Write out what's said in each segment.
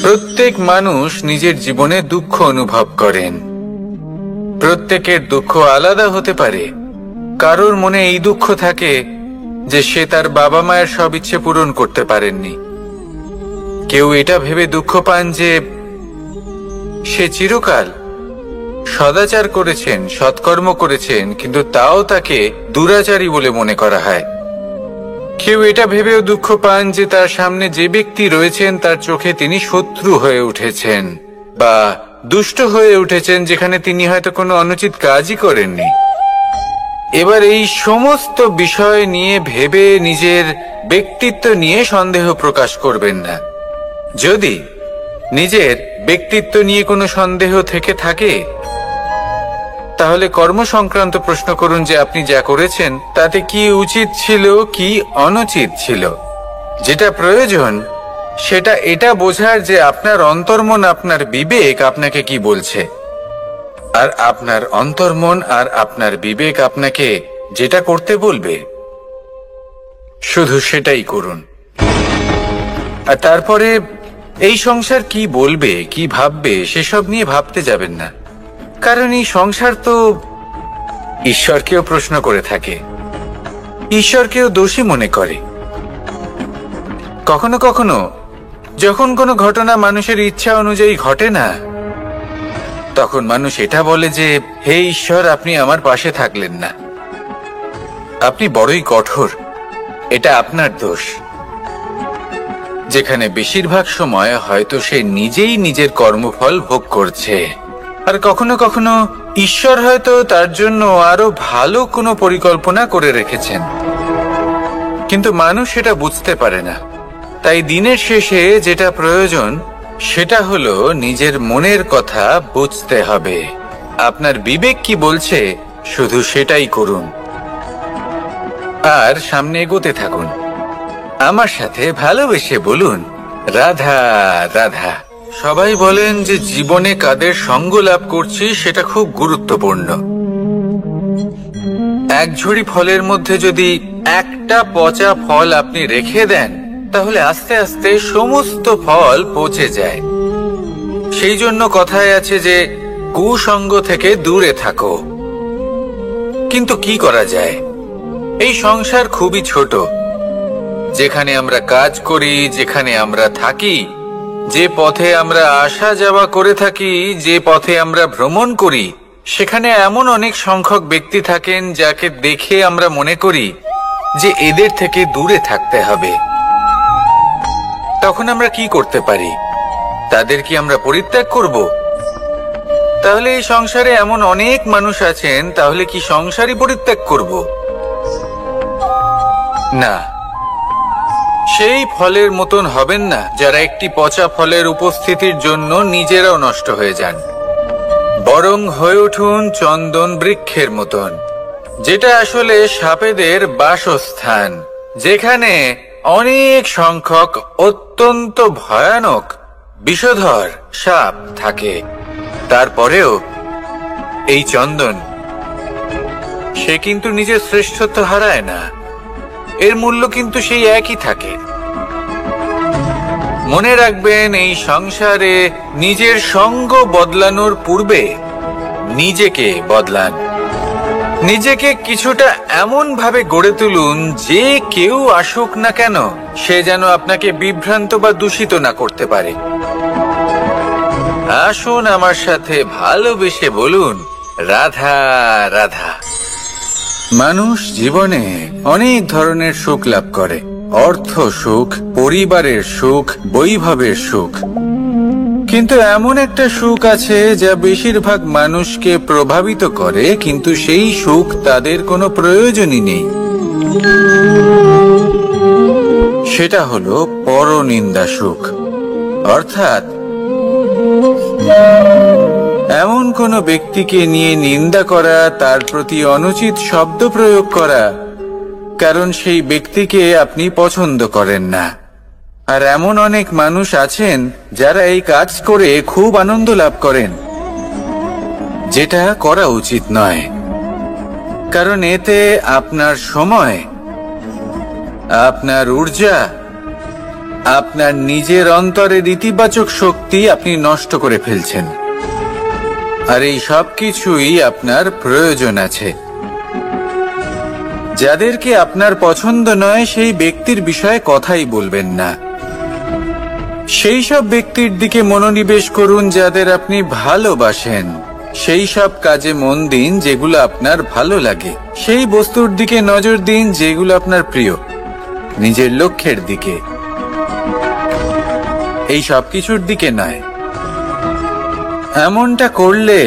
প্রত্যেক মানুষ নিজের জীবনে দুঃখ অনুভব করেন। প্রত্যেকের দুঃখ আলাদা হতে পারে। কারোর মনে এই দুঃখ থাকে যে সে তার বাবা মায়ের সব ইচ্ছে পূরণ করতে পারেননি। কেউ এটা ভেবে দুঃখ পান যে সে চিরকাল সদাচার করেছেন, সৎকর্ম করেছেন, কিন্তু তাও তাকে দুরাচারী বলে মনে করা হয়। কেউ এটা ভেবেও দুঃখ পান যে তার সামনে যে ব্যক্তি রয়েছেন তার চোখে তিনি শত্রু হয়ে উঠেছেন বা দুষ্ট হয়ে উঠেছেন, যেখানে তিনি হয়তো কোনো অনুচিত কাজই করেননি। এবার এই সমস্ত বিষয় নিয়ে ভেবে নিজের ব্যক্তিত্ব নিয়ে সন্দেহ প্রকাশ করবেন না। যদি নিজের ব্যক্তিত্ব নিয়ে কোনো সন্দেহ থেকে থাকে, তাহলে কর্ম সংক্রান্ত প্রশ্ন করুন যে আপনি যা করেছেন তাতে কি উচিত ছিল, কি অনুচিত ছিল। যেটা প্রয়োজন সেটা এটা বোঝার যে আপনার অন্তর্মন, আপনার বিবেক আপনাকে কি বলছে, আর আপনার অন্তর্মন আর আপনার বিবেক আপনাকে যেটা করতে বলবে শুধু সেটাই করুন। আর তারপরে এই সংসার কি বলবে, কি ভাববে সেসব নিয়ে ভাবতে যাবেন না। কারণ এই সংসার তো ঈশ্বরকেও প্রশ্ন করে থাকে, ঈশ্বরকেও দোষী মনে করে। কখনো কখনো যখন কোনো ঘটনা মানুষের ইচ্ছা অনুযায়ী ঘটে না, তখন মানুষ এটা বলে যে হে ঈশ্বর, আপনি আমার পাশে থাকলেন না, আপনি বড়ই কঠোর, এটা আপনার দোষ। যেখানে বেশিরভাগ সময় হয়তো সে নিজেই নিজের কর্মফল ভোগ করছে। আর কখনো কখনো ঈশ্বর হয়তো তার জন্য আরো ভালো কোনো পরিকল্পনা করে রেখেছেন, কিন্তু মানুষ সেটা বুঝতে পারে না। তাই দিনের শেষে যেটা প্রয়োজন সেটা হলো নিজের মনের কথা বুঝতে হবে। আপনার বিবেক কি বলছে শুধু সেটাই করুন আর সামনে এগোতে থাকুন। আমার সাথে ভালোবেসে বলুন, রাধা রাধা। সবাই বলেন যে জীবনে কাদের সঙ্গ লাভ করছি সেটা খুব গুরুত্বপূর্ণ। এক ঝুড়ি ফলের মধ্যে যদি একটা পচা ফল আপনি রেখে দেন, তাহলে আস্তে আস্তে সমস্ত ফল পচে যায়। সেই জন্য কথায় আছে যে কুসঙ্গ থেকে দূরে থাকো। কিন্তু কি করা যায়? এই সংসার খুবই ছোট। যেখানে আমরা কাজ করি, যেখানে আমরা থাকি, যে পথে আমরা আসা যাওয়া করে থাকি, যে পথে আমরা ভ্রমণ করি, সেখানে এমন অনেক সংখ্যক ব্যক্তি থাকেন যাকে দেখে আমরা মনে করি যে এদের থেকে দূরে থাকতে হবে। তখন আমরা কি করতে পারি? তাদের কি আমরা পরিত্যাগ করব? তাহলে এই সংসারে এমন অনেক মানুষ আছেন, তাহলে কি সংসারই পরিত্যাগ করব? না, সেই ফলের মতন হবেন না যারা একটি পচা ফলের উপস্থিতির জন্য নিজেরাও নষ্ট হয়ে যান। বরং হয়ে উঠুন চন্দন বৃক্ষের মতন, যেটা আসলে সাপেদের বাসস্থান, যেখানে অনেক সংখ্যক অত্যন্ত ভয়ানক বিষধর সাপ থাকে। তারপরেও এই চন্দন, সে কিন্তু নিজের শ্রেষ্ঠত্ব হারায় না, এর মূল্য কিন্তু সেই একই থাকে। মনে রাখবেন, এই সংসারে নিজের সঙ্গ বদলানোর পূর্বে নিজেকে বদলান। নিজেকে কিছুটা এমন ভাবে গড়ে তুলুন যে কেউ আসুক না কেন সে যেন আপনাকে বিভ্রান্ত বা দূষিত না করতে পারে। আসুন আমার সাথে ভালোবেসে বলুন, রাধা রাধা। মানুষ জীবনে অনেক ধরনের সুখ লাভ করে। অর্থ সুখ, পরিবারের সুখ, বৈভবের সুখ। কিন্তু এমন একটা সুখ আছে যা বেশিরভাগ মানুষকে প্রভাবিত করে, কিন্তু সেই সুখ তাদের কোনো প্রয়োজনই নেই। সেটা হলো পরনিন্দা সুখ। অর্থাৎ এমন কোনো ব্যক্তিকে নিয়ে নিন্দা করা, তার প্রতি অনুচিত শব্দ প্রয়োগ করা, কারণ সেই ব্যক্তিকে আপনি পছন্দ করেন না। আর এমন অনেক মানুষ আছেন যারা এই কাজ করে খুব আনন্দ লাভ করেন, যেটা করা উচিত নয়। কারণ এতে আপনার সময়, আপনার ঊর্জা, আপনার নিজের অন্তরের ইতিবাচক শক্তি আপনি নষ্ট করে ফেলছেন। আর এই সব কিছুই আপনার প্রয়োজন আছে। যাদেরকে আপনার পছন্দ নয় সেই ব্যক্তির বিষয়ে কথাই বলবেন না। সেই সব ব্যক্তির দিকে মনোনিবেশ করুন যাদের আপনি ভালোবাসেন। সেই সব কাজে মন দিন যেগুলো আপনার ভালো লাগে। সেই বস্তুর দিকে নজর দিন যেগুলো আপনার প্রিয়, নিজের লক্ষ্যের দিকে, এই সব কিছুর দিকে নয়। এমনটা করলে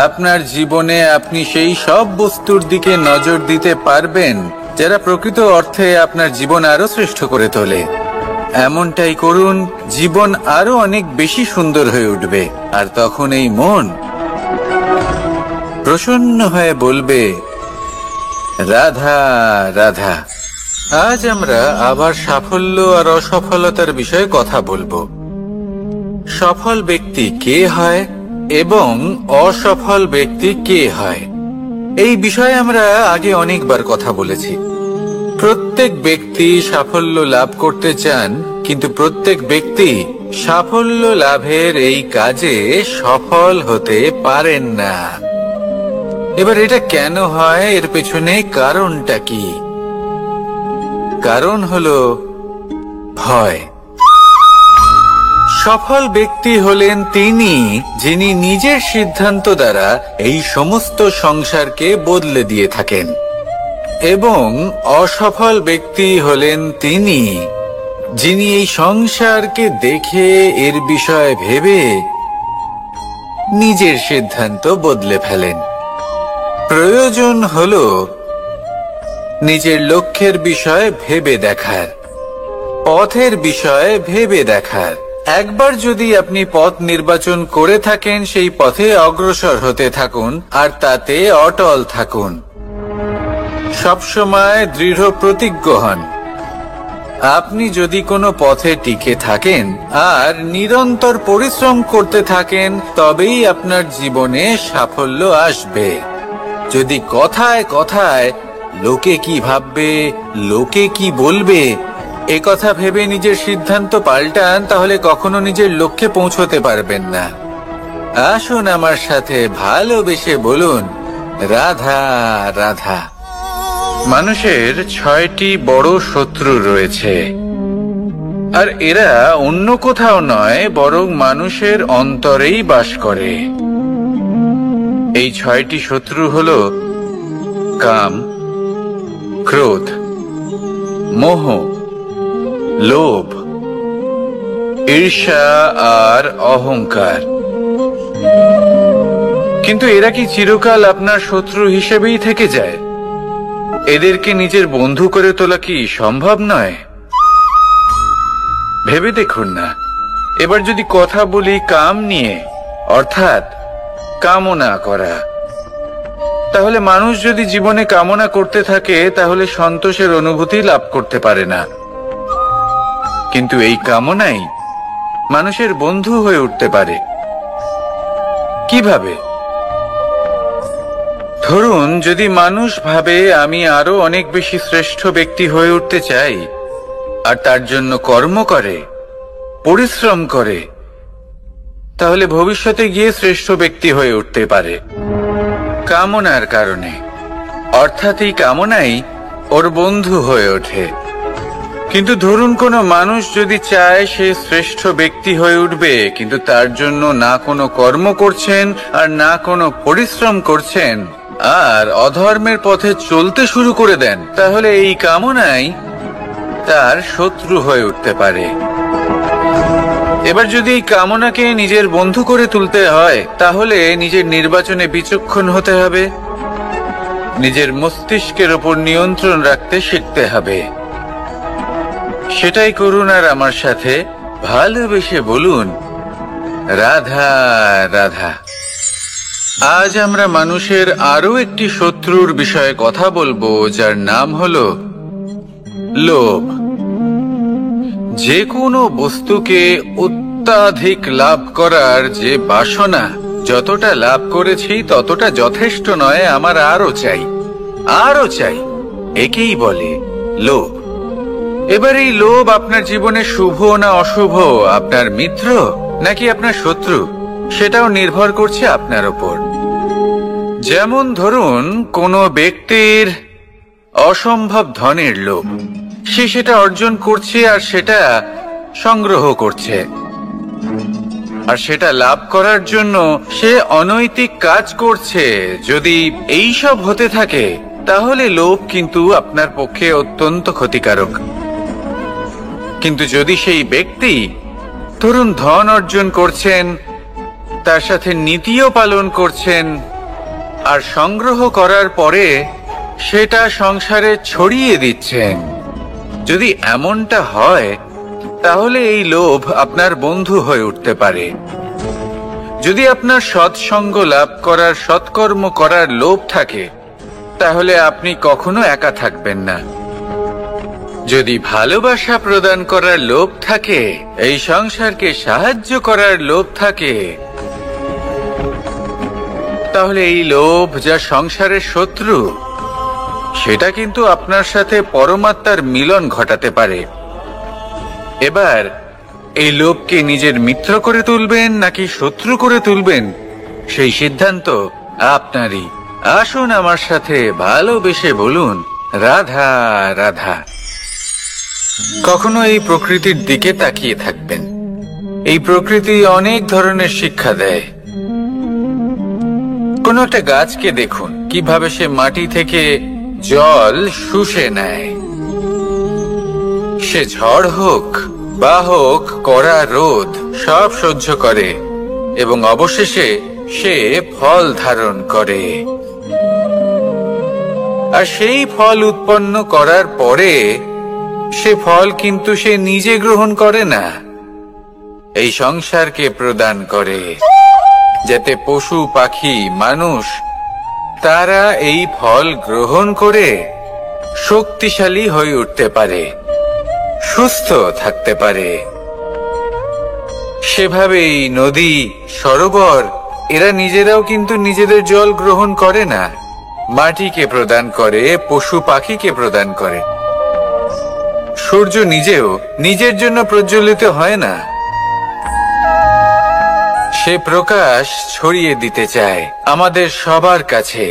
আপনার জীবনে আপনি সেই সব বস্তুর দিকে নজর দিতে পারবেন যারা প্রকৃত অর্থে আপনার জীবন আরো শ্রেষ্ঠ করে তোলে। এমনটাই করুন, জীবন আরো অনেক বেশি সুন্দর হয়ে উঠবে। আর তখন এই মন প্রসন্ন হয়ে বলবে, রাধা রাধা। আজ আমরা আবার সাফল্য আর অসফলতার বিষয়ে কথা বলবো। সফল ব্যক্তি কে হয় এবং অসফল ব্যক্তি কে হয়, এই বিষয়ে আমরা আগে অনেকবার কথা বলেছি। প্রত্যেক ব্যক্তি সাফল্য লাভ করতে চান, কিন্তু প্রত্যেক ব্যক্তি সাফল্য লাভের এই কাজে সফল হতে পারেন না। এবার এটা কেন হয়, এর পেছনে কারণটা কি? কারণ হলো ভয়। সফল ব্যক্তি হলেন তিনি যিনি নিজের সিদ্ধান্ত দ্বারা এই সমস্ত সংসারকে বদলে দিয়ে থাকেন, এবং অসফল ব্যক্তি হলেন তিনি যিনি এই সংসারকে দেখে এর বিষয়ে ভেবে নিজের সিদ্ধান্ত বদলে ফেলেন। প্রয়োজন হলো নিজের লক্ষ্যের বিষয়ে ভেবে দেখার, পথের বিষয়ে ভেবে দেখার। একবার যদি আপনি পথ নির্বাচন করে থাকেন, সেই পথে অগ্রসর হতে থাকুন আর তাতে অটল থাকুন। সবসময় দৃঢ় প্রতিজ্ঞ হন। আপনি যদি কোনো পথে টিকে থাকেন আর নিরন্তর পরিশ্রম করতে থাকেন, তবেই আপনার জীবনে সাফল্য আসবে। যদি কথায় কথায় লোকে কি ভাববে, লোকে কি বলবে, একথা ভেবে নিজের সিদ্ধান্ত পাল্টান, তাহলে কখনো নিজের লক্ষ্যে পৌঁছতে পারবেন না। আসুন আমার সাথে ভালোবেসে বলুন, রাধা রাধা। মানুষের 6টি বড় শত্রু রয়েছে, আর এরা অন্য কোথাও নয়, বরং মানুষের অন্তরেই বাস করে। এই 6টি শত্রু হলো কাম, ক্রোধ, মোহ, লোভ, ঈর্ষা আর অহংকার। কিন্তু এরা কি চিরকাল আপনার শত্রু হিসেবেই থেকে যায়? এদেরকে নিজের বন্ধু করে তোলা কি সম্ভব নয়? ভেবে দেখুন না। এবার যদি কথা বলি কাম নিয়ে, অর্থাৎ কামনা করা, তাহলে মানুষ যদি জীবনে কামনা করতে থাকে তাহলে সন্তোষের অনুভূতি লাভ করতে পারে না। কিন্তু এই কামনাই মানুষের বন্ধু হয়ে উঠতে পারে। কিভাবে? ধরুন, যদি মানুষ ভাবে আমি আরো অনেক বেশি শ্রেষ্ঠ ব্যক্তি হয়ে উঠতে চাই, আর তার জন্য কর্ম করে, পরিশ্রম করে, তাহলে ভবিষ্যতে গিয়ে শ্রেষ্ঠ ব্যক্তি হয়ে উঠতে পারে কামনার কারণে। অর্থাৎ এই কামনাই ওর বন্ধু হয়ে ওঠে। কিন্তু ধরুন কোনো মানুষ যদি চায় সে শ্রেষ্ঠ ব্যক্তি হয়ে উঠবে, কিন্তু তার জন্য না কোনো কর্ম করছেন আর না কোনো পরিশ্রম করছেন, আর অধর্মের পথে চলতে শুরু করে দেন, তাহলে এই কামনাই তার শত্রু হয়ে উঠতে পারে। এবার যদি এই কামনাকে নিজের বন্ধু করে তুলতে হয়, তাহলে নিজের নির্বাচনে বিচক্ষণ হতে হবে, নিজের মস্তিষ্কের উপর নিয়ন্ত্রণ রাখতে শিখতে হবে। সেটাই করুন আর আমার সাথে ভালোবেসে বলুন, রাধা রাধা। আজ আমরা মানুষের আরো একটি শত্রুর বিষয়ে কথা বলবো, যার নাম হলো লোভ। যে কোনো বস্তুকে অত্যাধিক লাভ করার যে বাসনা, যতটা লাভ করেছি ততটা যথেষ্ট নয়, আমার আরো চাই। আরো চাই, একেই বলে লোভ। এবার এই লোভ আপনার জীবনে শুভ না অশুভ, আপনার মিত্র নাকি আপনার শত্রু, সেটাও নির্ভর করছে আপনার ওপর। যেমন ধরুন, কোনো ব্যক্তির অসম্ভব ধনের লোভ, সে সেটা অর্জন করছে আর সেটা সংগ্রহ করছে, আর সেটা লাভ করার জন্য সে অনৈতিক কাজ করছে। যদি এই সব হতে থাকে তাহলে লোভ কিন্তু আপনার পক্ষে অত্যন্ত ক্ষতিকারক। কিন্তু যদি সেই ব্যক্তি ধরুন ধন অর্জন করছেন, তার সাথে নীতিও পালন করছেন, আর সংগ্রহ করার পরে সেটা সংসারে ছড়িয়ে দিচ্ছেন, যদি এমনটা হয় তাহলে এই লোভ আপনার বন্ধু হয়ে উঠতে পারে। যদি আপনার সৎসঙ্গ লাভ করার, সৎকর্ম করার লোভ থাকে, তাহলে আপনি কখনো একা থাকবেন না। যদি ভালোবাসা প্রদান করার লোভ থাকে, এই সংসারকে সাহায্য করার লোভ থাকে, তাহলে এই লোভ যা সংসারের শত্রু, সেটা কিন্তু আপনার সাথে পরমাত্মার মিলন ঘটাতে পারে। এবার এই লোভকে নিজের মিত্র করে তুলবেন নাকি শত্রু করে তুলবেন, সেই সিদ্ধান্ত আপনারই। আসুন আমার সাথে ভালোবেসে বলুন, রাধা রাধা। কখনো এই প্রকৃতির দিকে তাকিয়ে থাকবেন। এই প্রকৃতি অনেক ধরনের শিক্ষা দেয়। কোন একটা গাছকে দেখুন, কিভাবে সে মাটি থেকে জল শুষে নেয়। সে ঝড় হোক বা হোক কড়া রোদ, সব সহ্য করে এবং অবশেষে সে ফল ধারণ করে। আর সেই ফল উৎপন্ন করার পরে সে ফল কিন্তু সে নিজে গ্রহণ করে না, এই সংসারকে প্রদান করে, যাতে পশু পাখি মানুষ তারা এই ফল গ্রহণ করে শক্তিশালী হয়ে উঠতে পারে, সুস্থ থাকতে পারে। সেভাবেই নদী, সরোবর এরা নিজেরাও কিন্তু নিজেদের জল গ্রহণ করে না, মাটিকে প্রদান করে, পশু পাখিকে প্রদান করে। সূর্য নিজেও নিজের জন্য প্রজ্বলিত হয় না, সে প্রকাশ ছড়িয়ে দিতে চায় আমাদের সবার কাছে,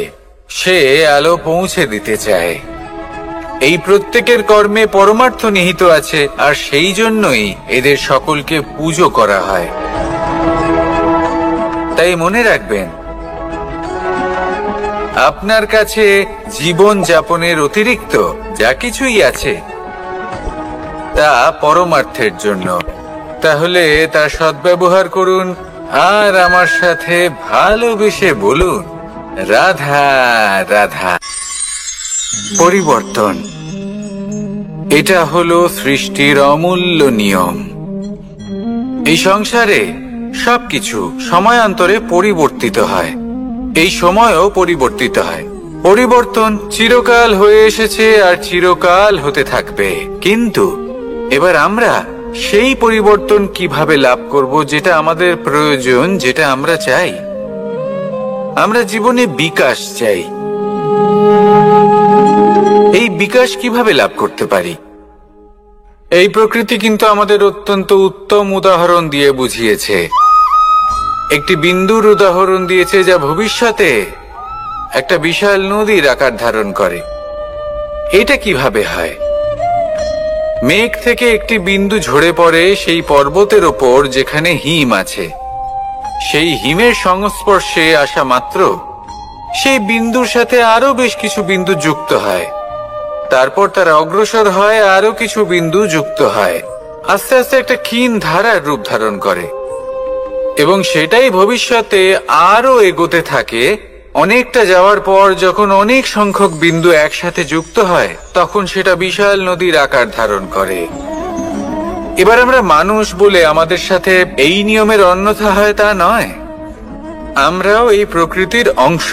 সে আলো পৌঁছে দিতে চায়। এই প্রত্যেকের কর্মে পরমার্থ নিহিত আছে, আর সেই জন্যই এদের সকলকে পুজো করা হয়। তাই মনে রাখবেন, আপনার কাছে জীবন যাপনের অতিরিক্ত যা কিছুই আছে তা পরমার্থের জন্য। তাহলে তার সদ্ব্যবহার করুন আর আমার সাথে ভালোবেসে বলুন, রাধা রাধা। পরিবর্তন, এটা হলো সৃষ্টির অমূল্য নিয়ম। এই সংসারে সবকিছু সময়ান্তরে পরিবর্তিত হয়, এই সময়ও পরিবর্তিত হয়। পরিবর্তন চিরকাল হয়ে এসেছে আর চিরকাল হতে থাকবে। কিন্তু এবার আমরা সেই পরিবর্তন কিভাবে লাভ করব, যেটা আমাদের প্রয়োজন, যেটা আমরা চাই। আমরা জীবনে বিকাশ চাই। এই বিকাশ কিভাবে লাভ করতে পারি? এই প্রকৃতি কিন্তু আমাদের অত্যন্ত উত্তম উদাহরণ দিয়ে বুঝিয়েছে। একটি বিন্দুর উদাহরণ দিয়েছে, যা ভবিষ্যতে একটা বিশাল নদীর আকার ধারণ করে। এটা কিভাবে হয়? মেঘ থেকে একটি বিন্দু ঝরে পড়ে সেই পর্বতের ওপর যেখানে হিম আছে। সেই হিমের সংস্পর্শে আসা মাত্র সেই বিন্দুর সাথে আরো বেশ কিছু বিন্দু যুক্ত হয়। তারপর তারা অগ্রসর হয়, আরো কিছু বিন্দু যুক্ত হয়, আস্তে আস্তে একটা ক্ষীণ ধারার রূপ ধারণ করে, এবং সেটাই ভবিষ্যতে আরো এগোতে থাকে। অনেকটা যাওয়ার পর যখন অনেক সংখ্যক বিন্দু একসাথে যুক্ত হয়, তখন সেটা বিশাল নদীর আকার ধারণ করে। এবার আমরা মানুষ বলে আমাদের সাথে এই নিয়মের অন্যথা হয় তা নয়। আমরাও এই প্রকৃতির অংশ,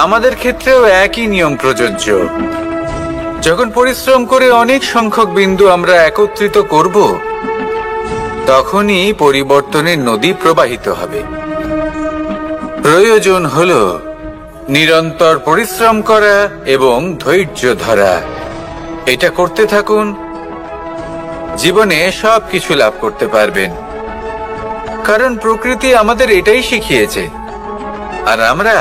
আমাদের ক্ষেত্রেও একই নিয়ম প্রযোজ্য। যখন পরিশ্রম করে অনেক সংখ্যক বিন্দু আমরা একত্রিত করব, তখনই পরিবর্তনের নদী প্রবাহিত হবে। প্রয়োজন হলো নিরন্তর পরিশ্রম করা এবং ধৈর্য ধরা, এটা করতে থাকুন। জীবনে সবকিছু লাভ করতে পারবেন, কারণ প্রকৃতি আমাদের এটাই শিখিয়েছে, আর আমরা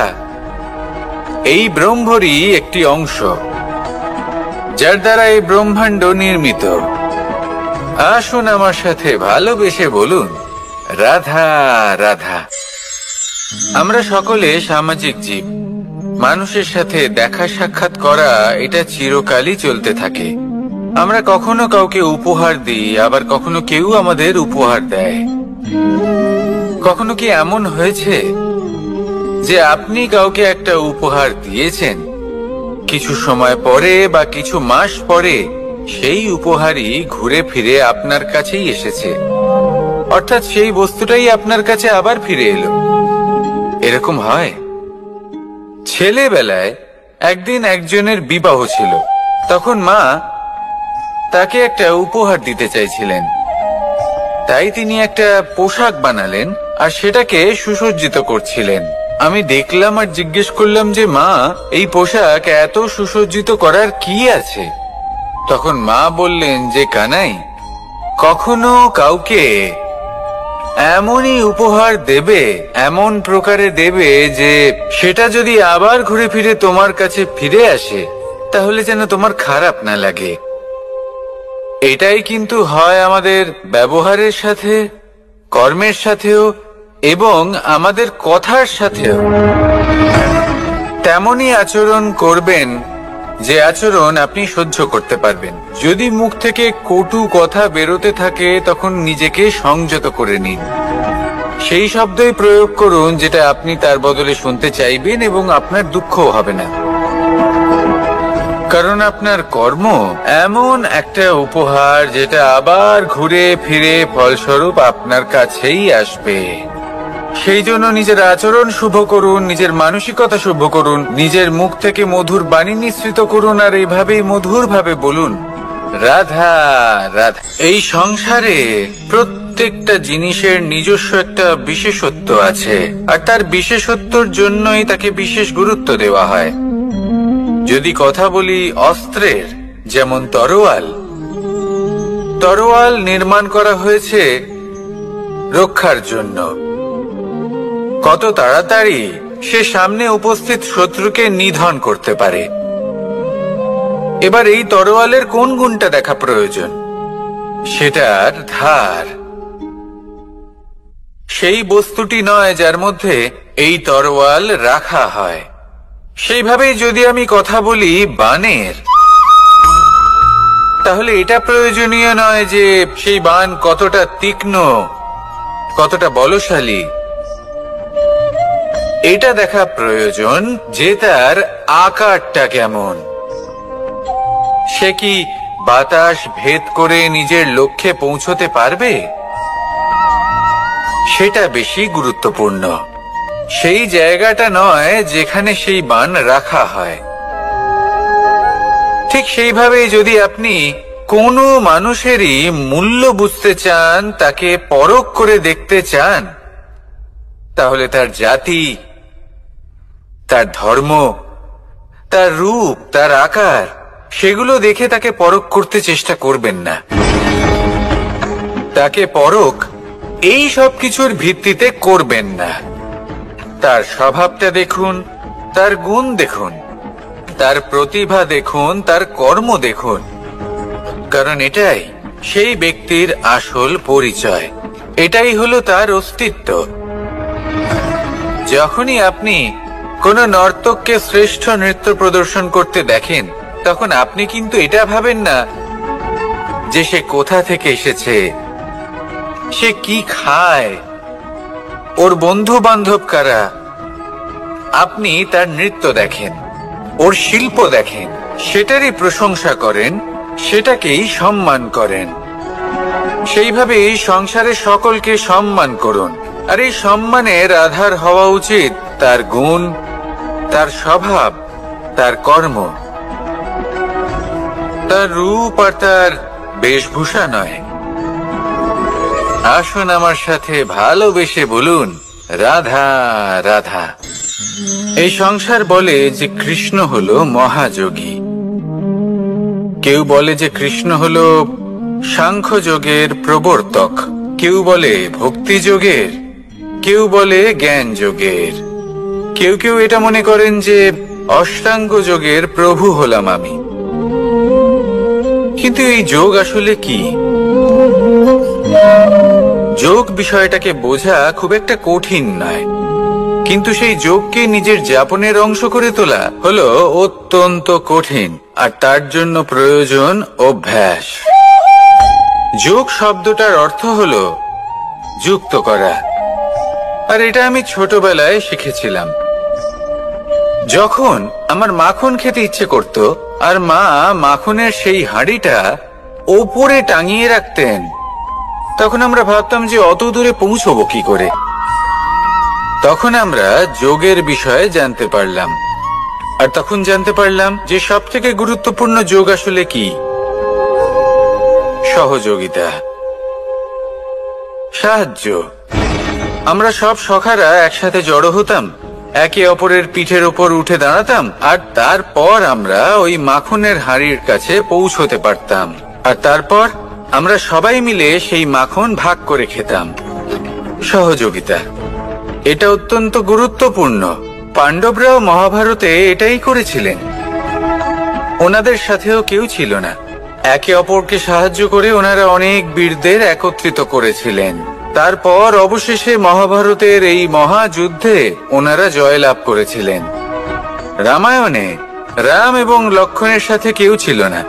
এই ব্রহ্মরই একটি অংশ, যার দ্বারা এই ব্রহ্মাণ্ড নির্মিত। আসুন আমার সাথে ভালোবেসে বলুন, রাধা রাধা। আমরা সকলে সামাজিক জীব। মানুষের সাথে দেখা সাক্ষাৎ করা এটা চিরকালই চলতে থাকে। আমরা কখনো কাউকে উপহার দিই, আবার কখনো কেউ আমাদের উপহার দেয়। কখনো কি এমন হয়েছে যে আপনি কাউকে একটা উপহার দিয়েছেন, কিছু সময় পরে বা কিছু মাস পরে সেই উপহারই ঘুরে ফিরে আপনার কাছেই এসেছে, অর্থাৎ সেই বস্তুটাই আপনার কাছে আবার ফিরে এলো? এরকম হয়। ছেলেবেলায় একদিন একজনের বিবাহ ছিল, তখন মা তাকে একটা উপহার দিতে চাইছিলেন। তাই তিনি একটা পোশাক বানালেন আর সেটাকে সুসজ্জিত করছিলেন। আমি দেখলাম আর জিজ্ঞেস করলাম যে, মা, এই পোশাক এত সুসজ্জিত করার কি আছে? তখন মা বললেন যে, কানাই, কখনো কাউকে এমনই উপহার দেবে, এমন প্রকারে দেবে যে সেটা যদি আবার ঘুরে ফিরে তোমার কাছে ফিরে আসে, তাহলে যেন তোমার খারাপ না লাগে। এটাই কিন্তু হয় আমাদের ব্যবহারের সাথে, কর্মের সাথেও এবং আমাদের কথার সাথেও। তেমনই আচরণ করবেন যে আচরণ আপনি সহ্য করতে পারবেন। যদি মুখ থেকে কটু কথা বেরোতে থাকে, তখন নিজেকে সংযত করে নিন। সেই শব্দই প্রয়োগ করুন যেটা আপনি তার বদলে শুনতে চাইবেন, এবং আপনার দুঃখও হবে না, কারণ আপনার কর্ম এমন একটা উপহার যেটা আবার ঘুরে ফিরে ফলস্বরূপ আপনার কাছেই আসবে। সেই জন্য নিজের আচরণ শুভ করুন, নিজের মানসিকতা শুভ করুন, নিজের মুখ থেকে মধুর বাণী নিঃসৃত করুন, আর এইভাবেই মধুরভাবে বলুন, রাধা রাধা। এই সংসারে প্রত্যেকটা জিনিসের নিজস্ব একটা বিশেষত্ব আছে, আর তার বিশেষত্বর জন্যই তাকে বিশেষ গুরুত্ব দেওয়া হয়। যদি কথা বলি অস্ত্রের, যেমন তরোয়াল। তরোয়াল নির্মাণ করা হয়েছে রক্ষার জন্য। কত তাড়াতাড়ি সে সামনে উপস্থিত শত্রুকে নিধন করতে পারে। এবার এই তরোয়ালের কোন গুণটা দেখা প্রয়োজন? সেটার ধার। সেই বস্তুটি নয় যার মধ্যে এই তরোয়াল রাখা হয়। সেইভাবেই যদি আমি কথা বলি বাণের, তাহলে এটা প্রয়োজনীয় নয় যে সেই বাণ কতটা তীক্ষ্ণ, কতটা বলশালী। এটা দেখা প্রয়োজন যে তার আকারটা কেমন। সে কি বাতাস ভেদ করে নিজের লক্ষ্যে পৌঁছতে পারবে? সেটা বেশি গুরুত্বপূর্ণ। সেই জায়গাটা নয় যেখানে সেই বাণ রাখা হয়। ঠিক সেইভাবে যদি আপনি কোনো মানুষেরই মূল্য বুঝতে চান, তাকে পরখ করে দেখতে চান, তাহলে তার জাতি, তার ধর্ম, তার রূপ, তার আকার, সেগুলো দেখে তাকে পরখ করতে চেষ্টা করবেন না। তাকে পরখ এই সব কিছুর ভিত্তিতে করবেন না। তার স্বভাবটা দেখুন, তার গুণ দেখুন, তার প্রতিভা দেখুন, তার কর্ম দেখুন, কারণ এটাই সেই ব্যক্তির আসল পরিচয়। এটাই হলো তার অস্তিত্ব। যখনই আপনি কোন নর্তককে শ্রেষ্ঠ নৃত্য প্রদর্শন করতে দেখেন, তখন আপনি কিন্তু এটা ভাবেন না যে সে কোথা থেকে এসেছে, সে কি খায়, ওর বন্ধু বান্ধব কারা। আপনি তার নৃত্য দেখেন, ওর শিল্প দেখেন, সেটারই প্রশংসা করেন, সেটাকেই সম্মান করেন। সেইভাবে এই সংসারে সকলকে সম্মান করুন। আর এই সম্মানের আধার হওয়া উচিত তার গুণ, তার স্বভাব, তার কর্ম, তার রূপ আর তার বেশভূষা নয়। আসুন আমার সাথে ভালোবেসে বলুন, রাধা রাধা। এই সংসার বলে যে কৃষ্ণ হলো মহাযোগী, কেউ বলে যে কৃষ্ণ হলো সাংখ্য যোগের প্রবর্তক, কেউ বলে ভক্তি যোগের, কেউ বলে জ্ঞান যোগের, কেউ কেউ এটা মনে করেন যে অষ্টাঙ্গ যোগের প্রভু হলাম আমি। কিন্তু এই যোগ আসলে কি? যোগ বিষয়টাকে বোঝা খুব একটা কঠিন নয়, কিন্তু সেই যোগকে নিজের যাপনের অংশ করে তোলা হলো অত্যন্ত কঠিন, আর তার জন্য প্রয়োজন অভ্যাস। যোগ শব্দটার অর্থ হলো যুক্ত করা, আর এটা আমি ছোটবেলায় শিখেছিলাম। যখন আমার মাখন খেতে ইচ্ছে করত আর মা মাখনের সেই হাঁড়িটা ওপরে টাঙিয়ে রাখতেন, তখন আমরা ভাবতাম যে অত দূরে পৌঁছবো কি করে। তখন আমরা যোগের বিষয়ে জানতে পারলাম, আর তখন জানতে পারলাম যে সব থেকে গুরুত্বপূর্ণ যোগ আসলে কি? সহযোগিতা, সাহায্য। আমরা সব সখারা একসাথে জড়ো হতাম, একে অপরের পিঠের উপর উঠে দাঁড়াতাম, আর তারপর আমরা ওই মাখনের হাঁড়ির কাছে পৌঁছতে পারতাম, আর তারপর আমরা সবাই মিলে সেই মাখন ভাগ করে খেতাম। সহযোগিতা, এটা অত্যন্ত গুরুত্বপূর্ণ। পাণ্ডবরাও মহাভারতে এটাই করেছিলেন। ওনাদের সাথেও কেউ ছিল না, একে অপরকে সাহায্য করে ওনারা অনেক বীরদের একত্রিত করেছিলেন। তারপর অবশেষে মহাভারতের এই মহাযুদ্ধে ওনারা জয়লাভ করেছিলেন। রামায়ণে রাম এবং লক্ষ্মণের সাথে কেউ ছিল না।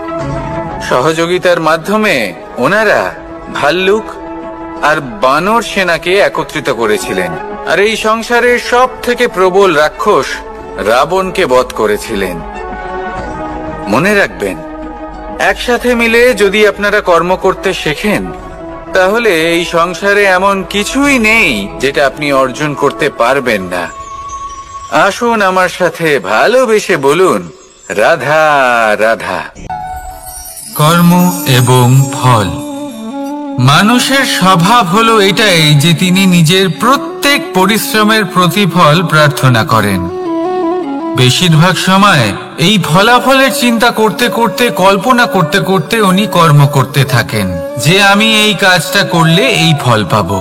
সহযোগিতার মাধ্যমে ওনারা ভাল্লুক আর বানর সেনাকে একত্রিত করেছিলেন, আর এই সংসারের সব থেকে প্রবল রাক্ষস রাবণকে বধ করেছিলেন। মনে রাখবেন, একসাথে মিলে যদি আপনারা কর্ম করতে শেখেন, তাহলে এই সংসারে এমন কিছুই নেই যেটা আপনি অর্জন করতে পারবেন না। আসুন আমার সাথে ভালোবেসে বলুন, রাধা রাধা। কর্ম এবং ফল। মানুষের স্বভাব হলো এটাই যে তিনি নিজের প্রত্যেক পরিশ্রমের প্রতিফল প্রার্থনা করেন। বেশিরভাগ সময় এই ফলাফলের চিন্তা করতে করতে, কল্পনা করতে করতে উনি কর্ম করতে থাকেন যে আমি এই কাজটা করলে এই ফল পাবো।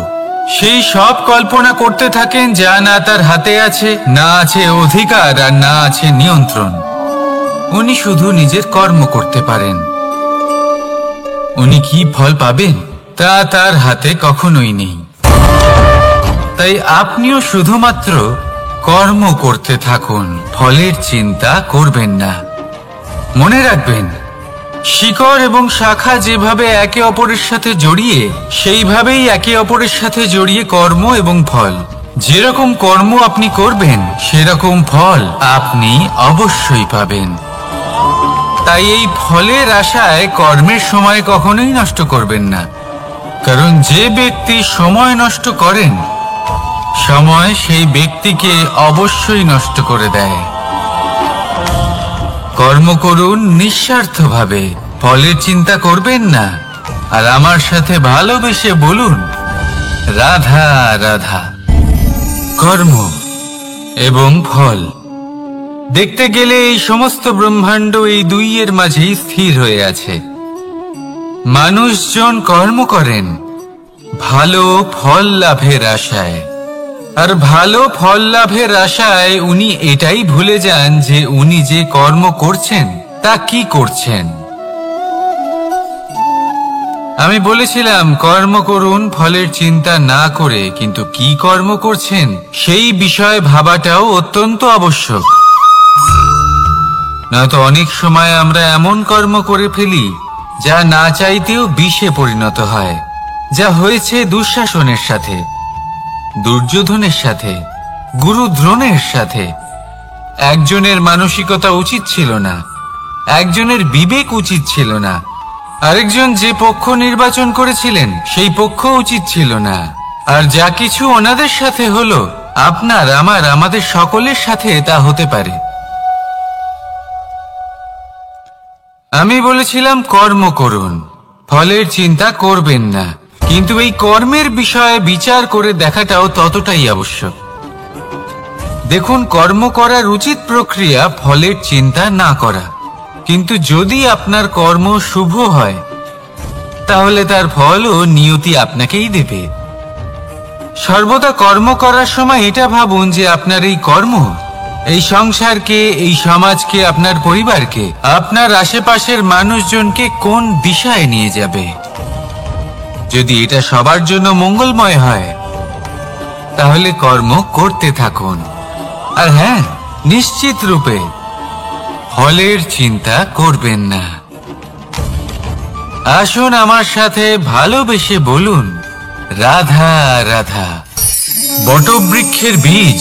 সেই সব কল্পনা করতে থাকেন যা না তার হাতে আছে, না আছে অধিকার, আর না আছে নিয়ন্ত্রণ। উনি শুধু নিজের কর্ম করতে পারেন। উনি কি ফল পাবেন তা তার হাতে কখনোই নেই। তাই আপনিও শুধুমাত্র কর্ম করতে থাকুন, ফলের চিন্তা করবেন না। মনে রাখবেন, শিকড় এবং শাখা যেভাবে একে অপরের সাথে জড়িয়ে, সেইভাবেই একে অপরের সাথে জড়িয়ে কর্ম এবং ফল। যেরকম কর্ম আপনি করবেন, সেরকম ফল আপনি অবশ্যই পাবেন। তাই এই ফলের আশায় কর্মের সময় কখনোই নষ্ট করবেন না, কারণ যে ব্যক্তি সময় নষ্ট করেন, সময় সেই ব্যক্তিকে অবশ্যই নষ্ট করে দেয়। কর্ম করুন নিঃস্বার্থভাবে, ফলের চিন্তা করবেন না, আর আমার সাথে ভালোবেসে বলুন, রাধা রাধা। কর্ম এবং ফল। দেখতে গেলে এই সমস্ত ব্রহ্মাণ্ড এই দুইয়ের মাঝেই স্থির হয়ে আছে। মানুষজন কর্ম করেন ভালো ফল লাভের আশায়, আর ভালো ফল লাভের আশায় উনি এটাই ভুলে যান যে উনি যে কর্ম করছেন তা কি করছেন। আমি বলেছিলাম কর্ম করুন ফলের চিন্তা না করে, কিন্তু কি কর্ম করছেন সেই বিষয়ে ভাবাটাও অত্যন্ত আবশ্যক। নয়তো অনেক সময় আমরা এমন কর্ম করে ফেলি যা না চাইতেও বিষে পরিণত হয়, যা হয়েছে দুঃশাসনের সাথে, দুর্যোধনের সাথে, গুরু দ্রোণের সাথে। একজনের মানসিকতা উচিত ছিল না, একজনের বিবেক উচিত ছিল না, আরেকজন যে পক্ষ নির্বাচন করেছিলেন সেই পক্ষ উচিত ছিল না। আর যা কিছু ওনাদের সাথে হলো, আপনার, আমার, আমাদের সকলের সাথে তা হতে পারে। আমি বলেছিলাম কর্ম করুন, ফলের চিন্তা করবেন না, কিন্তু এই কর্মের বিষয়ে বিচার করে দেখাটাও ততটাই আবশ্যক। দেখুন, কর্ম করার উচিত প্রক্রিয়া ফলের চিন্তা না করা। কিন্তু যদি আপনার কর্ম শুভ হয় তাহলে তার ফলও নিয়তি আপনাকেই দেবে। সর্বদা কর্ম করার সময় এটা ভাবুন যে আপনার এই কর্ম এই সংসারকে, এই সমাজকে, আপনার পরিবারকে, আপনার আশেপাশের মানুষজনকে কোন দিশায় নিয়ে যাবে। যদি এটা সবার জন্য মঙ্গলময় হয় তাহলে কর্ম করতে থাকুন। আর হ্যাঁ, নিশ্চিত রূপে ফলের চিন্তা করবেন না। আসুন আমার সাথে ভালোবেসে বলুন, রাধা রাধা। বটবৃক্ষের বীজ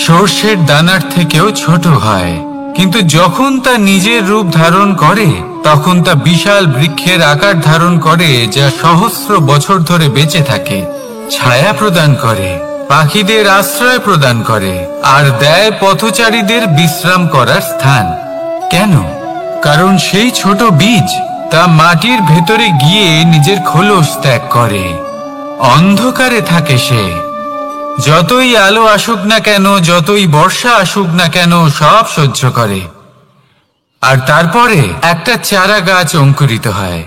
সর্ষের দানার থেকেও ছোট হয়, কিন্তু যখন তা নিজের রূপ ধারণ করে তখন তা বিশাল বৃক্ষের আকার ধারণ করে, যা সহস্র বছর ধরে বেঁচে থাকে, ছায়া প্রদান করে, পাখিদের আশ্রয় প্রদান করে, আর দেয় পথচারীদের বিশ্রাম করার স্থান। কেন? কারণ সেই ছোট বীজ তা মাটির ভেতরে গিয়ে নিজের খোলস ত্যাগ করে। অন্ধকারে থাকে সে, যতই আলো আসুক না কেন, যতই বর্ষা আসুক না কেন, সব সহ্য করে। আর তারপরে একটা চারা গাছ অঙ্কুরিত হয়,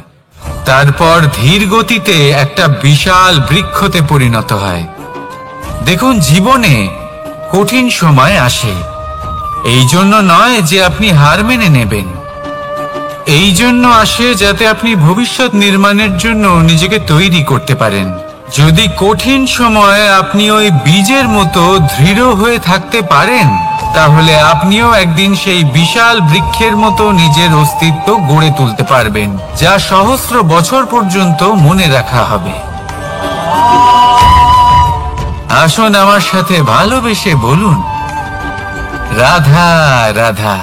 তারপর ধীর গতিতে একটা বিশাল বৃক্ষতে পরিণত হয়। দেখুন, জীবনে কঠিন সময় আসে, এই জন্য নয় যে আপনি হার মেনে নেবেন। এই জন্য আসে যাতে আপনি ভবিষ্যৎ নির্মাণের জন্য নিজেকে তৈরি করতে পারেন। যদি কঠিন সময়ে আপনি ওই বীজের মতো দৃঢ় হয়ে থাকতে পারেন তাহলে আপনিও একদিন সেই বিশাল বৃক্ষের মতো নিজের অস্তিত্ব গড়ে তুলতে পারবেন, যা সহস্র বছর পর্যন্ত মনে রাখা হবে। আসুন আমার সাথে ভালোবেসে বলুন, রাধা রাধা।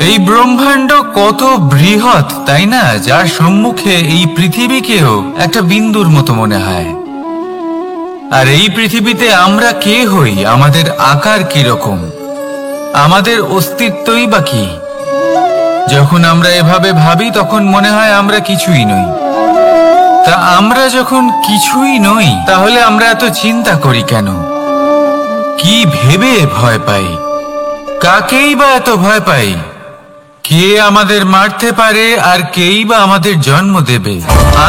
এই ব্রহ্মাণ্ড কত বৃহৎ, তাই না? যার সম্মুখে এই পৃথিবীকেও একটা বিন্দুর মতো মনে হয়। আর এই পৃথিবীতে আমরা কে হই, আমাদের আকার কিরকম, আমাদের অস্তিত্বই বা কি? যখন আমরা এভাবে ভাবি তখন মনে হয় আমরা কিছুই নই। তা আমরা যখন কিছুই নই তাহলে আমরা এত চিন্তা করি কেন? কি ভেবে ভয় পাই? কাকেই বা এত ভয় পাই? কে আমাদের মারতে পারে আর কেই বা আমাদের জন্ম দেবে?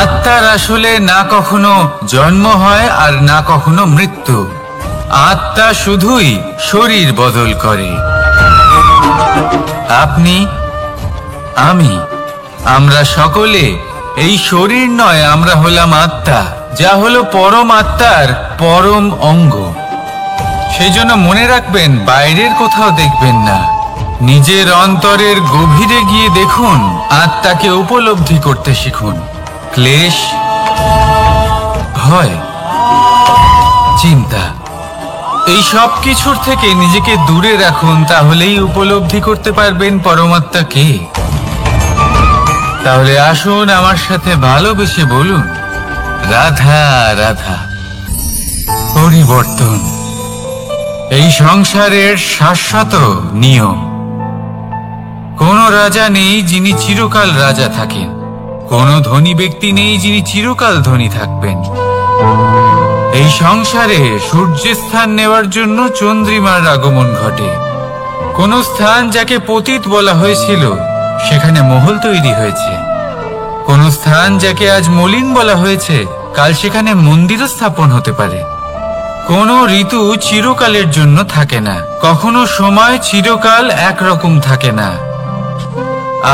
আত্মার আসলে না কখনো জন্ম হয় আর না কখনো মৃত্যু। আত্মা শুধুই শরীর বদল করে। আপনি, আমি, আমরা সকলে এই শরীর নয়, আমরা হলাম আত্মা, যা হলো পরম আত্মার পরম অঙ্গ। সেই জন্য মনে রাখবেন, বাইরের কোথাও দেখবেন না, নিজের অন্তরের গভীরে গিয়ে দেখুন, আত্মাকে উপলব্ধি করতে শিখুন। ক্লেশ, ভয়, চিন্তা, এই সব কিছুর থেকে নিজেকে দূরে রাখুন, তাহলেই উপলব্ধি করতে পারবেন পরমাত্মা কে। তাহলে আসুন আমার সাথে ভালোবেসে বলুন, রাধা রাধা। পরিবর্তন এই সংসারের শাশ্বত নিয়ম। কোন রাজা নেই যিনি চিরকাল রাজা থাকেন, কোন ধনী ব্যক্তি নেই যিনি চিরকাল ধনী থাকবেন। এই সংসারে সূর্যের স্থান নেওয়ার জন্য চন্দ্রিমার আগমন ঘটে। কোন স্থান যাকে পতিত বলা হয়েছিল সেখানে মহল তৈরি হয়েছে। কোন স্থান যাকে আজ মলিন বলা হয়েছে কাল সেখানে মন্দির স্থাপন হতে পারে। কোন ঋতু চিরকালের জন্য থাকে না, কখনো সময় চিরকাল একরকম থাকে না।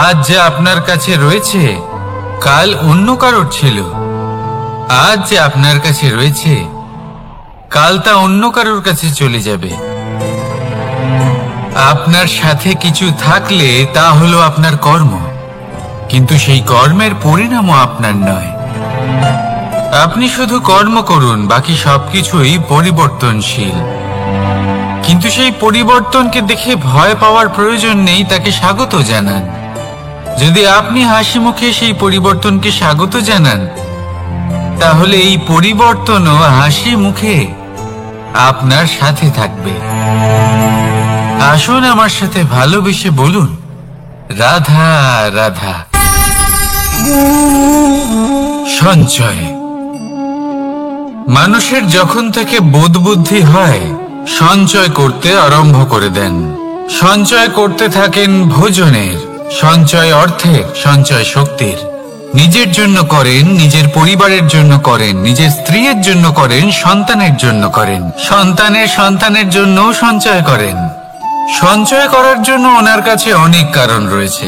আজ যা আপনার কাছে রয়েছে কাল অন্য কারোর ছিল, আজ যে আপনার কাছে রয়েছে কাল তা অন্য কারোর কাছে চলে যাবে। আপনার সাথে কিছু থাকলে তা হলো আপনার কর্ম, কিন্তু সেই কর্মের পরিণামও আপনার নয়। আপনি শুধু কর্ম করুন, বাকি সবকিছুই পরিবর্তনশীল। কিন্তু সেই পরিবর্তনকে দেখে ভয় পাওয়ার প্রয়োজন নেই, তাকে স্বাগত জানান। যদি আপনি হাসি মুখে সেই পরিবর্তনকে স্বাগত জানান তাহলে এই পরিবর্তনও হাসি মুখে আপনার সাথে থাকবে। আসুন আমার সাথে ভালোবেসে বলুন, রাধা রাধা। সঞ্চয় মানুষের যখন থেকে বোধ বুদ্ধি হয় সঞ্চয় করতে আরম্ভ করে দেন। সঞ্চয় করতে থাকেন ভোজনের, সঞ্চয় অর্থের, সঞ্চয় শক্তির। নিজের জন্য করেন, নিজের পরিবারের জন্য করেন, নিজের স্ত্রীর জন্য করেন, সন্তানের জন্য করেন, সন্তানের সন্তানের জন্য সঞ্চয় করেন। সঞ্চয় করার জন্য ওনার কাছে অনেক কারণ রয়েছে,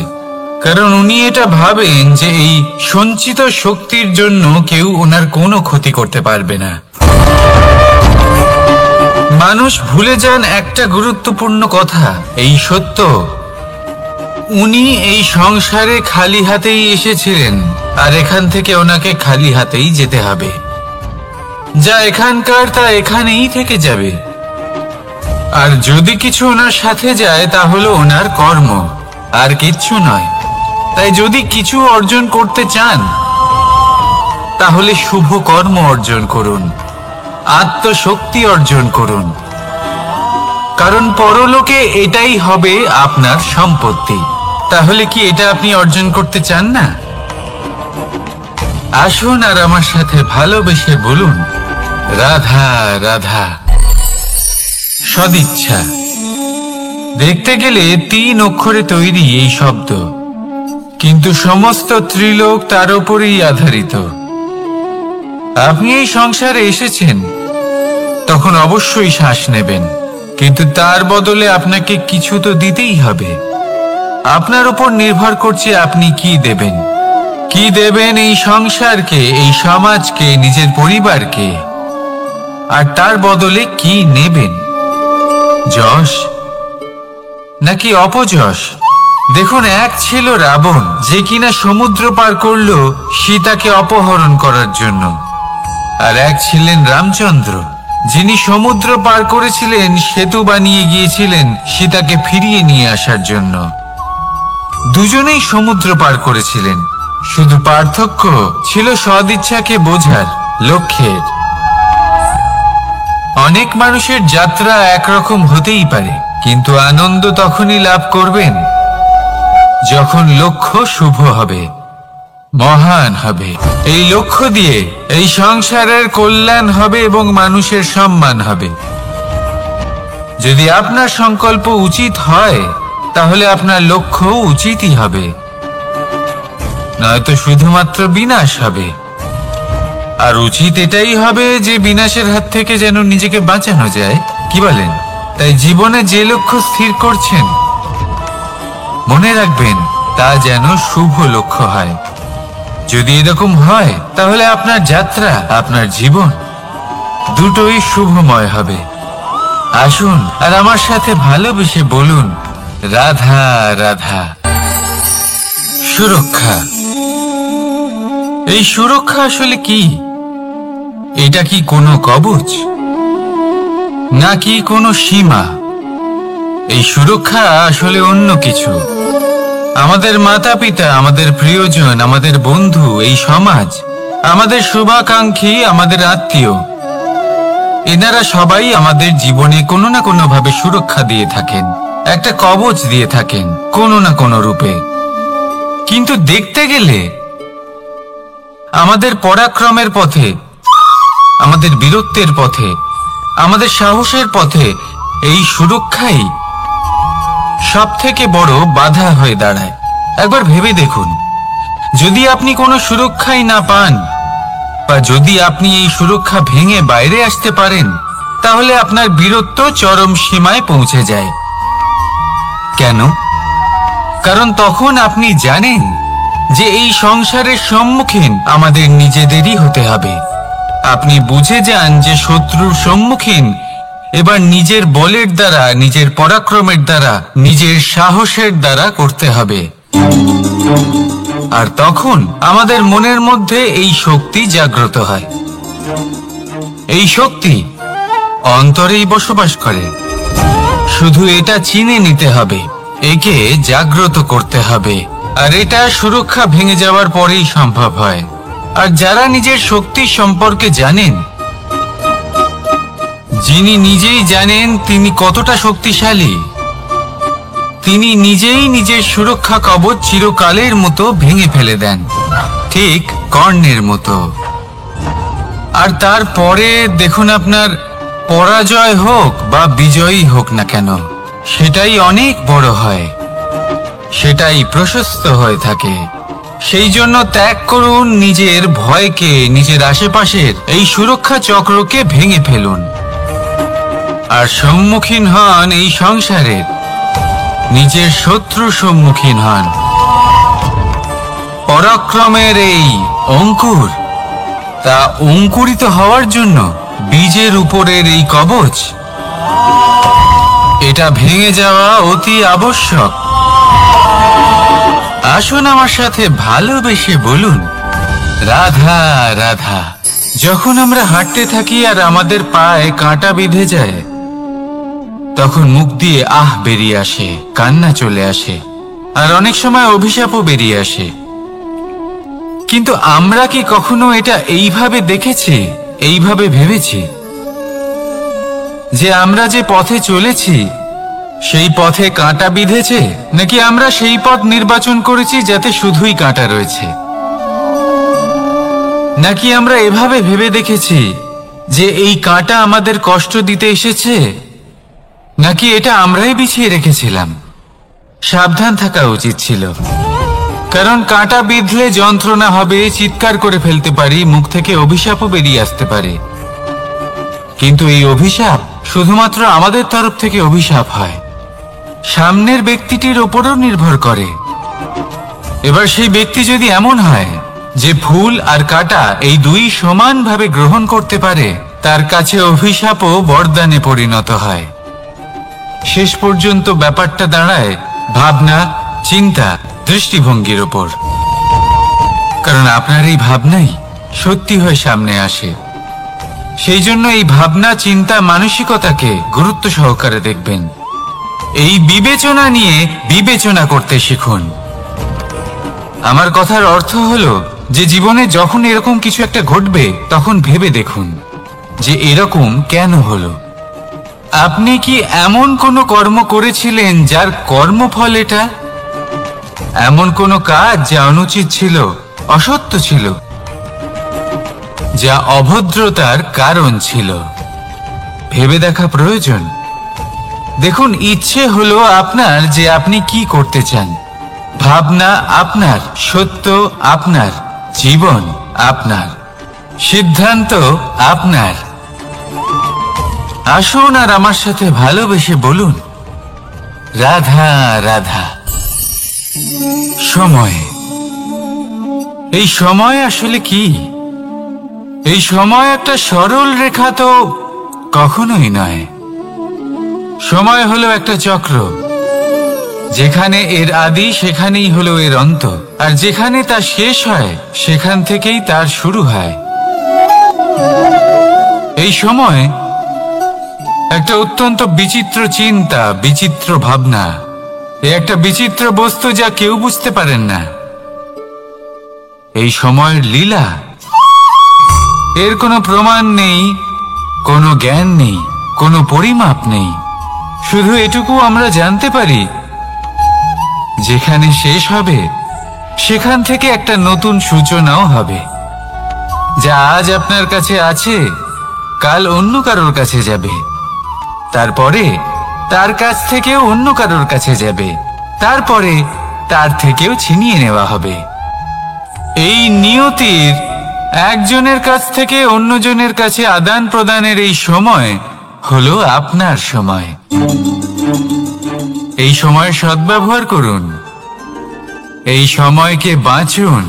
কারণ উনি এটা ভাবেন যে এই সঞ্চিত শক্তির জন্য কেউ ওনার কোনো ক্ষতি করতে পারবে না। মানুষ ভুলে যান একটা গুরুত্বপূর্ণ কথা, এই সত্য, উনি এই সংসারে খালি হাতেই এসেছিলেন আর এখান থেকে ওনাকে খালি হাতেই যেতে হবে। যা এখানকার তা এখানেই থেকে যাবে। আর যদি কিছু ওনার সাথে যায় তা হলো ওনার কর্ম, আর কিচ্ছু নয়। তাই যদি কিছু অর্জন করতে চান তাহলে শুভ কর্ম অর্জন করুন, আত্মশক্তি অর্জন করুন, কারণ পরলোকে এটাই হবে আপনার সম্পত্তি। তাহলে কি এটা আপনি অর্জন করতে চান না? আসুন আর আমার সাথে ভালোবেসে বলুন, রাধা রাধা। সদিচ্ছা। দেখতে গেলে 3 অক্ষরে তৈরি এই শব্দ, কিন্তু সমস্ত ত্রিলোক তার উপরেই আধারিত। আপনি এই সংসারে এসেছেন, তখন অবশ্যই শ্বাস নেবেন, কিন্তু তার বদলে আপনাকে কিছু তো দিতেই হবে। আপনার উপর নির্ভর করছে আপনি কি দেবেন। কি দেবেন এই সংসারকে, এই সমাজকে, নিজের পরিবারকে, আর তার বদলে কি নেবেন? যশ নাকি অপযশ? দেখুন, এক ছিল রাবণ, যে কিনা সমুদ্র পার করল সীতাকে অপহরণ করার জন্য, আর এক ছিলেন রামচন্দ্র, যিনি সমুদ্র পার করেছিলেন, সেতু বানিয়ে গিয়েছিলেন সীতাকে ফিরিয়ে নিয়ে আসার জন্য। দুজনেই সমুদ্র পার করেছিলেন, শুধু পার্থক্য ছিল সদিচ্ছাকে বোঝার, লক্ষ্যের। অনেক মানুষের যাত্রা একরকম হতেই পারে, কিন্তু আনন্দ তখনই লাভ করবেন যখন লক্ষ্য শুভ হবে, মহান হবে। এই লক্ষ্য দিয়ে এই সংসারের কল্যাণ হবে এবং মানুষের সম্মান হবে। যদি আপনার সংকল্প উচিত হয় তাহলে আপনার লক্ষ্য উচিতই হবে, নয়তো শুধুমাত্র বিনাশ হবে। আর উচিত এটাই হবে যে বিনাশের হাত থেকে যেন নিজেকে বাঁচানো যায়, কি বলেন? তাই জীবনে যে লক্ষ্য স্থির করছেন, মনে রাখবেন তা যেন শুভ লক্ষ্য হয়। যদি এরকম হয় তাহলে আপনার যাত্রা, আপনার জীবন দুটোই শুভময় হবে। আসুন আর আমার সাথে ভালোবেসে বলুন, রাধা রাধা। সুরক্ষা। এই সুরক্ষা আসলে কি? এটা কি কোনো কবচ নাকি কোনো সীমা? এই সুরক্ষা আসলে অন্য কিছু। আমাদের মাতা পিতা, আমাদের প্রিয়জন, আমাদের বন্ধু, এই সমাজ, আমাদের শুভাকাঙ্ক্ষী, আমাদের আত্মীয়, এনারা সবাই আমাদের জীবনে কোনো না কোনো ভাবে সুরক্ষা দিয়ে থাকেন, একটা কবচ দিয়ে থাকেন কোনো না কোনো রূপে। কিন্তু দেখতে গেলে আমাদের পরাক্রমের পথে, আমাদের বীরত্বের পথে, আমাদের সাহসের পথে এই সুরক্ষাই সব থেকে বড় বাধা হয়ে দাঁড়ায়। একবার ভেবে দেখুন, যদি আপনি কোনো সুরক্ষাই না পান, বা যদি আপনি এই সুরক্ষা ভেঙে বাইরে আসতে পারেন, তাহলে আপনার বীরত্ব চরম সীমায় পৌঁছে যায়। কেন? কারণ তখন আপনি জানেন যে এই সংসারের সম্মুখীন আমাদের নিজেদেরই হতে হবে। আপনি বুঝে যান যে শত্রুর সম্মুখীন এবার নিজের বলের দ্বারা, নিজের পরাক্রমের দ্বারা, নিজের সাহসের দ্বারা করতে হবে। আর তখন আমাদের মনের মধ্যে এই শক্তি জাগ্রত হয়। এই শক্তি অন্তরেই বসবাস করে, শুধু এটা চিনে নিতে হবে, একে জাগ্রত করতে হবে। আর এটা সুরক্ষা ভেঙে যাওয়ার পরেই সম্ভব হয়। আর যারা নিজের শক্তি সম্পর্কে জানেন, যিনি নিজেই জানেন তিনি কতটা শক্তিশালী, তিনি নিজেই নিজের সুরক্ষা কবচ চিরকালের মতো ভেঙে ফেলে দেন, ঠিক কর্ণের মতো। আর তারপরে দেখুন, আপনার পরাজয় হোক বা বিজয়ী হোক না কেন, সেটাই অনেক বড় হয়, সেটাই প্রশস্ত হয়ে থাকে। সেই জন্য ত্যাগ করুন নিজের ভয়কে, নিজের আশেপাশের এই সুরক্ষা চক্রকে ভেঙে ফেলুন, আর সম্মুখীন হন এই সংসারের নিজের শত্রু সম্মুখীন হন। পরাক্রমের এই অঙ্কুর, তা অঙ্কুরিত হওয়ার জন্য বীজের উপরের এই কবচ, এটা ভেঙে যাওয়া অতি আবশ্যক। আসুন আমার সাথে ভালোবেসে বলুন, রাধা রাধা। যখন আমরা হাঁটতে থাকি আর আমাদের পায়ে কাঁটা বিঁধে যায়, তখন মুখ দিয়ে আহ বেরিয়ে আসে, কান্না চলে আসে, আর অনেক সময় অভিশাপও বেরিয়ে আসে। কিন্তু আমরা কি কখনো এটা এইভাবে দেখেছি, এইভাবে ভেবেছি যে আমরা যে পথে চলেছি সেই পথে কাঁটা বিঁধেছে, নাকি আমরা সেই পথ নির্বাচন করেছি যাতে শুধুই কাঁটা রয়েছে? নাকি আমরা এভাবে ভেবে দেখেছি যে এই কাঁটা আমাদের কষ্ট দিতে এসেছে, নাকি এটা আমরাই বিছিয়ে রেখেছিলাম? সাবধান থাকা উচিত ছিল, কারণ কাঁটা বিঁধলে যন্ত্রণা হবে, চিৎকার করে ফেলতে পারি, মুখ থেকে অভিশাপও বেরিয়ে আসতে পারে। কিন্তু এই অভিশাপ শুধুমাত্র আমাদের তরফ থেকে অভিশাপ হয়, সামনের ব্যক্তিটির ওপরও নির্ভর করে। এবার সেই ব্যক্তি যদি এমন হয় যে ফুল আর কাঁটা এই দুই সমানভাবে গ্রহণ করতে পারে, তার কাছে অভিশাপও বরদানে পরিণত হয়। শেষ পর্যন্ত ব্যাপারটা দাঁড়ায় ভাবনা, চিন্তা, দৃষ্টিভঙ্গির ওপর। কারণ আপনার এই ভাবনাই সত্যি হয়ে সামনে আসে। সেই জন্য এই ভাবনা, চিন্তা, মানসিকতাকে গুরুত্ব সহকারে দেখবেন। এই বিবেচনা নিয়ে বিবেচনা করতে শিখুন। আমার কথার অর্থ হলো যে জীবনে যখন এরকম কিছু একটা ঘটবে, তখন ভেবে দেখুন যে এরকম কেন হলো। আপনি কি এমন কোনো কর্ম করেছিলেন যার কর্মফল এটা? এমন কোনো কাজ যা অনুচিত ছিল, অসত্য ছিল, যা অভদ্রতার কারণ ছিল? ভেবে দেখা প্রয়োজন। দেখুন, ইচ্ছে হলো আপনার যে আপনি কি করতে চান, ভাবনা আপনার, সত্য আপনার, জীবন আপনার, সিদ্ধান্ত আপনার। আসুন আর আমার সাথে ভালোবেসে বলুন, রাধা রাধা। সময়, এই সময় আসলে কি? এই সময় একটা সরল রেখা তো কখনোই নয়। সময় হলো একটা চক্র, যেখানে এর আদি সেখানেই হলো এর অন্ত, আর যেখানে তা শেষ হয় সেখান থেকেই তার শুরু হয়। এই সময় একটা অত্যন্ত বিচিত্র চিন্তা, বিচিত্র ভাবনা, একটা বিচিত্র বস্তু যা কেউ বুঝতে পারেন না। এই সময়ের লীলা, এর কোনো প্রমাণ নেই, কোনো জ্ঞান নেই, কোনো পরিমাপ নেই। শুধু এটুকু আমরা জানতে পারি, যেখানে শেষ হবে সেখান থেকে একটা নতুন সূচনাও হবে। যা আজ আপনার কাছে আছে, কাল অন্য কারোর কাছে যাবে, তারপরে তার কাছ থেকেও অন্য কারোর কাছে যাবে, তারপরে তার থেকেও ছিনিয়ে নেওয়া হবে। এই নিয়তির একজনের কাছ থেকে অন্যজনের কাছে আদান প্রদানের এই সময় হলো আপনার সময়। এই সময়ের সদ্ব্যবহার করুন, এই সময়কে বাঁচুন।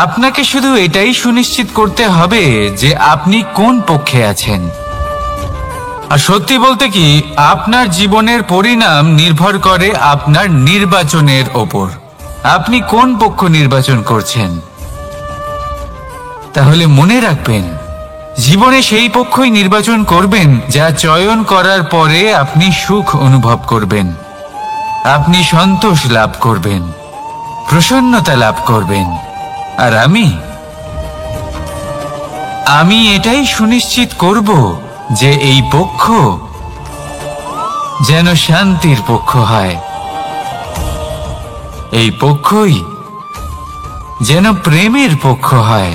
আপনাকে শুধু এটাই সুনিশ্চিত করতে হবে যে আপনি কোন পক্ষে আছেন। আর সত্যি বলতে কি, আপনার জীবনের পরিণাম নির্ভর করে আপনার নির্বাচনের ওপর। আপনি কোন পক্ষ নির্বাচন করছেন? তাহলে মনে রাখবেন, জীবনে সেই পক্ষই নির্বাচন করবেন যা চয়ন করার পরে আপনি সুখ অনুভব করবেন, আপনি সন্তোষ লাভ করবেন, প্রসন্নতা লাভ করবেন। আর আমি এটাই সুনিশ্চিত করব যে এই পক্ষ যেন শান্তির পক্ষ হয়, এই পক্ষই যেন প্রেমের পক্ষ হয়,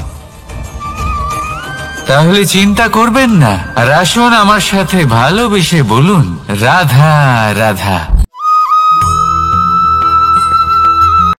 তাহলে চিন্তা করবেন না, আর আসুন আমার সাথে ভালোবেসে বলুন রাধা রাধা।